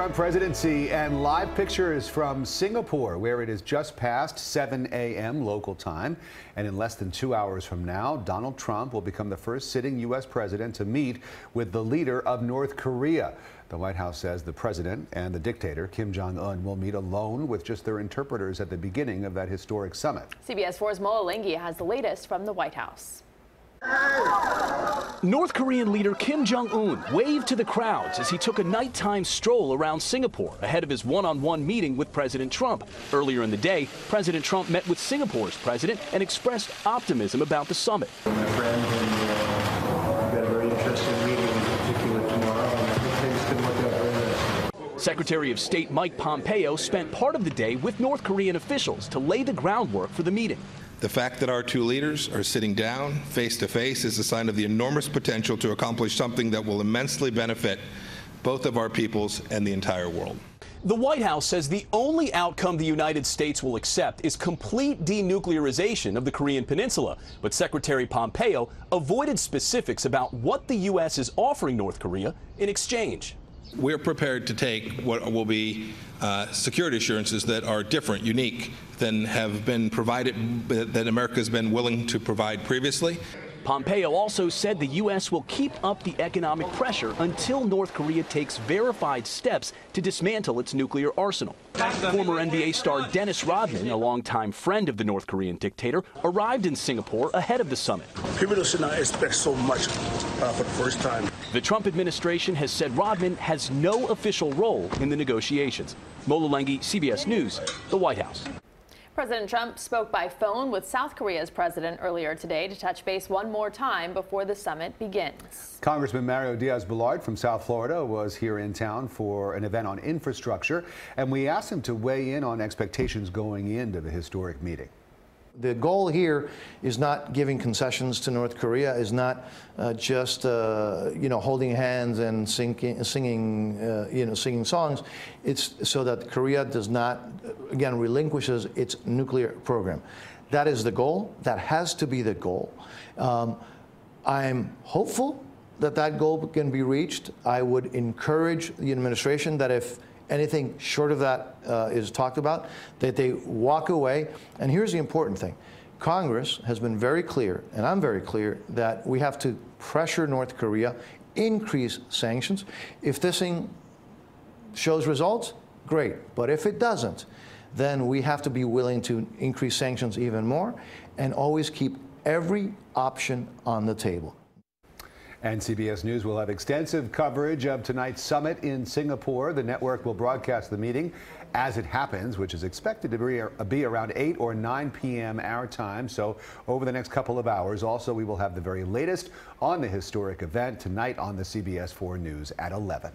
Trump presidency and live pictures from Singapore, where it is just past 7 a.m. local time. And in less than 2 hours from now, Donald Trump will become the first sitting U.S. president to meet with the leader of North Korea. The White House says the president and the dictator, Kim Jong-un, will meet alone with just their interpreters at the beginning of that historic summit. CBS 4's Mola Lenghi has the latest from the White House. North Korean leader Kim Jong-un waved to the crowds as he took a nighttime stroll around Singapore ahead of his one-on-one meeting with President Trump. Earlier in the day, President Trump met with Singapore's president and expressed optimism about the summit. My friend, we've got a very interesting meeting in particular tomorrow, and I think things can work out very nicely. Secretary of State Mike Pompeo spent part of the day with North Korean officials to lay the groundwork for the meeting. The fact that our two leaders are sitting down face to face is a sign of the enormous potential to accomplish something that will immensely benefit both of our peoples and the entire world. The White House says the only outcome the United States will accept is complete denuclearization of the Korean Peninsula. But Secretary Pompeo avoided specifics about what the U.S. is offering North Korea in exchange. We're prepared to take what will be security assurances that are different, unique, than have been provided, that America has been willing to provide previously. Pompeo also said the U.S. will keep up the economic pressure until North Korea takes verified steps to dismantle its nuclear arsenal. Former NBA star Dennis Rodman, a longtime friend of the North Korean dictator, arrived in Singapore ahead of the summit. People should not expect so much for the first time. The Trump administration has said Rodman has no official role in the negotiations. Mola Lenghi, CBS News, the White House. President Trump spoke by phone with South Korea's president earlier today to touch base one more time before the summit begins. Congressman Mario Diaz-Balart from South Florida was here in town for an event on infrastructure, and we asked him to weigh in on expectations going into the historic meeting. The goal here is not giving concessions to North Korea, is not just holding hands and singing songs. It's so that Korea does not, again, relinquishes its nuclear program. That is the goal. That has to be the goal. I'm hopeful that that goal can be reached. I would encourage the administration that if anything short of that is talked about, that they walk away. And here's the important thing. Congress has been very clear, and I'm very clear, that we have to pressure North Korea, increase sanctions. If this thing shows results, great. But if it doesn't, then we have to be willing to increase sanctions even more and always keep every option on the table. And CBS News will have extensive coverage of tonight's summit in Singapore. The network will broadcast the meeting as it happens, which is expected to be around 8 or 9 p.m. our time. So over the next couple of hours, also, we will have the very latest on the historic event tonight on the CBS 4 News at 11.